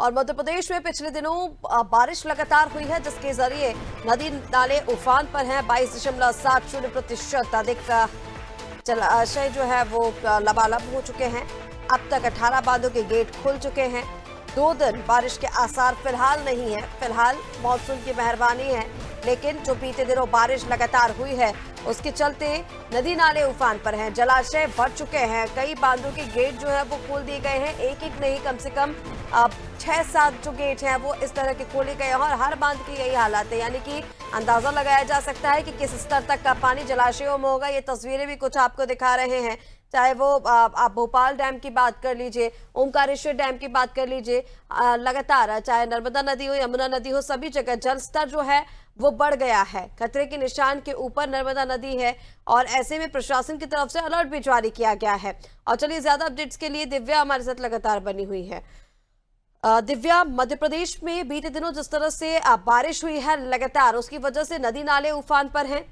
और मध्य प्रदेश में पिछले दिनों बारिश लगातार हुई है, जिसके जरिए नदी नाले उफान पर हैं। 22.70% अधिक जलाशय जो है वो लबालब हो चुके हैं। अब तक 18 बांधों के गेट खुल चुके हैं। 2 दिन बारिश के आसार फिलहाल नहीं है। फिलहाल मॉनसून की मेहरबानी है, लेकिन जो बीते दिनों बारिश लगातार हुई है उसके चलते नदी नाले उफान पर हैं, जलाशय भर चुके हैं। कई बांधों के गेट जो है वो खोल दिए गए हैं। एक एक नहीं, कम से कम 6-7 जो गेट हैं वो इस तरह के खोले गए हैं और हर बांध की यही हालात है। यानी कि अंदाजा लगाया जा सकता है कि किस स्तर तक का पानी जलाशयों में होगा। ये तस्वीरें भी कुछ आपको दिखा रहे हैं, चाहे वो आप भोपाल डैम की बात कर लीजिए, ओमकारेश्वर डैम की बात कर लीजिए। लगातार चाहे नर्मदा नदी हो, यमुना नदी हो, सभी जगह जल स्तर जो है वो बढ़ गया है। खतरे के निशान के ऊपर नर्मदा नदी है और ऐसे में प्रशासन की तरफ से अलर्ट भी जारी किया गया है। और चलिए ज्यादा अपडेट्स के लिए दिव्या हमारे साथ लगातार बनी हुई है। दिव्या, मध्य प्रदेश में बीते दिनों जिस तरह से बारिश हुई है लगातार, उसकी वजह से नदी नाले उफान पर हैं।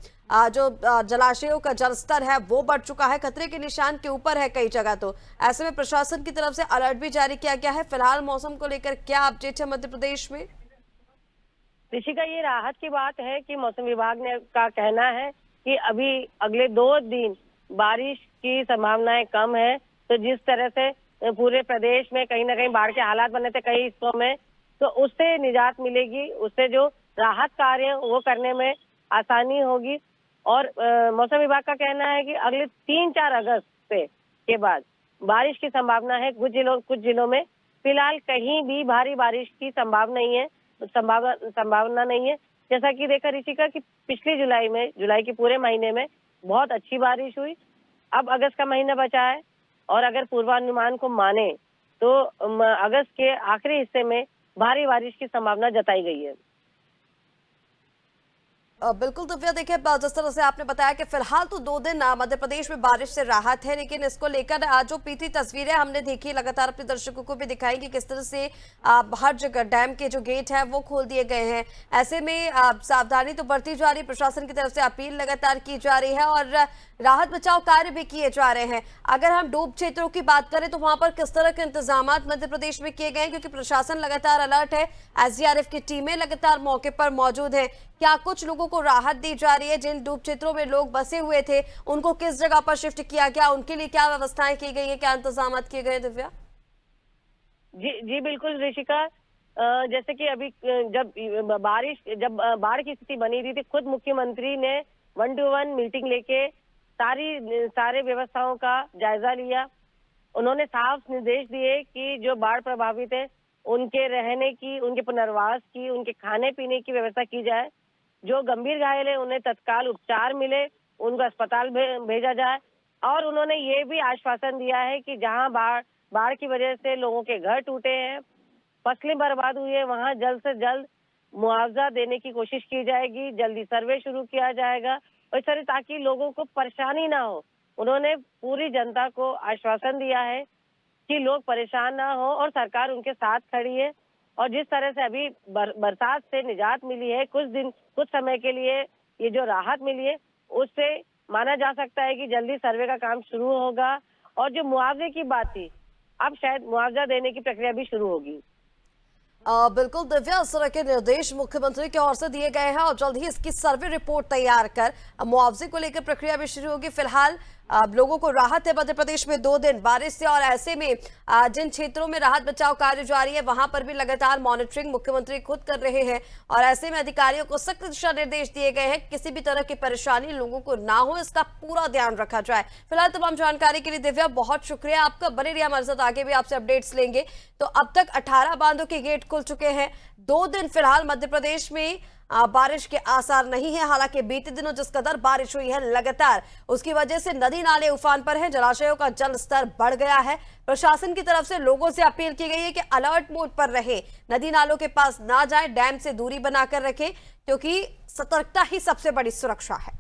जो जलाशयों का जलस्तर है वो बढ़ चुका है, खतरे के निशान के ऊपर है कई जगह। तो ऐसे में प्रशासन की तरफ से अलर्ट भी जारी किया गया है। फिलहाल मौसम को लेकर क्या अपडेट है मध्य प्रदेश में? ऋषिका, ये राहत की बात है कि मौसम विभाग ने का कहना है कि अभी अगले 2 दिन बारिश की संभावनाएं कम है। तो जिस तरह से पूरे प्रदेश में कहीं ना कहीं बाढ़ के हालात बने थे कई हिस्सों में, तो उससे निजात मिलेगी, उससे जो राहत कार्य वो करने में आसानी होगी। और मौसम विभाग का कहना है कि अगले 3-4 अगस्त के बाद बारिश की संभावना है कुछ जिलों में। फिलहाल कहीं भी भारी बारिश की संभावना नहीं है। जैसा कि देखा ऋषिका कि पिछली जुलाई के पूरे महीने में बहुत अच्छी बारिश हुई। अब अगस्त का महीना बचा है और अगर पूर्वानुमान को माने तो अगस्त के आखिरी हिस्से में भारी बारिश की संभावना जताई गई है। बिल्कुल दिव्या, देखिए जिस तरह से आपने बताया कि फिलहाल तो 2 दिन मध्य प्रदेश में बारिश से राहत है, लेकिन इसको लेकर जो पीछे तस्वीरें हमने देखी लगातार अपने दर्शकों को भी दिखाई कि किस तरह से हर जगह डैम के जो गेट है वो खोल दिए गए हैं। ऐसे में सावधानी तो बरती जा रही, प्रशासन की तरफ से अपील लगातार की जा रही है और राहत बचाव कार्य भी किए जा रहे हैं। अगर हम डूब क्षेत्रों की बात करें तो वहां पर किस तरह के इंतजाम मध्य प्रदेश में किए गए हैं, क्योंकि प्रशासन लगातार अलर्ट है, एसडीआरएफ की टीमें लगातार मौके पर मौजूद हैं। क्या कुछ लोगों को राहत दी जा रही है? जिन डूब क्षेत्रों में लोग बसे हुए थे उनको किस जगह पर शिफ्ट किया गया, उनके लिए क्या व्यवस्थाएं की गई है, क्या इंतजाम किए गए? दिव्या जी बिल्कुल ऋषिका, जैसे कि अभी जब बाढ़ की स्थिति बनी रही थी, खुद मुख्यमंत्री ने 1-to-1 मीटिंग लेके सारे व्यवस्थाओं का जायजा लिया। उन्होंने साफ निर्देश दिए कि जो बाढ़ प्रभावित है उनके रहने की, उनके पुनर्वास की, उनके खाने पीने की व्यवस्था की जाए। जो गंभीर घायल है उन्हें तत्काल उपचार मिले, उनको अस्पताल भेजा जाए। और उन्होंने ये भी आश्वासन दिया है कि जहां बाढ़ की वजह से लोगों के घर टूटे हैं, फसलें बर्बाद हुई है, वहां जल्द से जल्द मुआवजा देने की कोशिश की जाएगी, जल्दी सर्वे शुरू किया जाएगा और सर ताकि लोगों को परेशानी ना हो। उन्होंने पूरी जनता को आश्वासन दिया है कि लोग परेशान ना हो और सरकार उनके साथ खड़ी है। और जिस तरह से अभी बरसात से निजात मिली है, कुछ समय के लिए ये जो राहत मिली है, उससे माना जा सकता है कि जल्दी सर्वे का काम शुरू होगा। और जो मुआवजे की बात थी, अब शायद मुआवजा देने की प्रक्रिया भी शुरू होगी। बिल्कुल दिव्या, इस तरह के निर्देश मुख्यमंत्री की ओर से दिए गए हैं और जल्द ही इसकी सर्वे रिपोर्ट तैयार कर मुआवजे को लेकर प्रक्रिया भी शुरू होगी। फिलहाल लोगों को राहत है मध्य प्रदेश में 2 दिन बारिश से, और ऐसे में जिन क्षेत्रों में राहत बचाव कार्य जारी है वहां पर भी लगातार मॉनिटरिंग मुख्यमंत्री खुद कर रहे हैं और ऐसे में अधिकारियों को सख्त दिशा निर्देश दिए गए हैं, किसी भी तरह की परेशानी लोगों को ना हो, इसका पूरा ध्यान रखा जाए। फिलहाल तमाम जानकारी के लिए दिव्या बहुत शुक्रिया आपका, बने रहिए हमारे साथ, आगे भी आपसे अपडेट्स लेंगे। तो अब तक 18 बांधों के गेट खुल चुके हैं। 2 दिन फिलहाल मध्य प्रदेश में बारिश के आसार नहीं है। हालांकि बीते दिनों जिस कदर बारिश हुई है लगातार, उसकी वजह से नदी नाले उफान पर हैं, जलाशयों का जल स्तर बढ़ गया है। प्रशासन की तरफ से लोगों से अपील की गई है कि अलर्ट मोड पर रहे, नदी नालों के पास ना जाए, डैम से दूरी बनाकर रखें, क्योंकि सतर्कता ही सबसे बड़ी सुरक्षा है।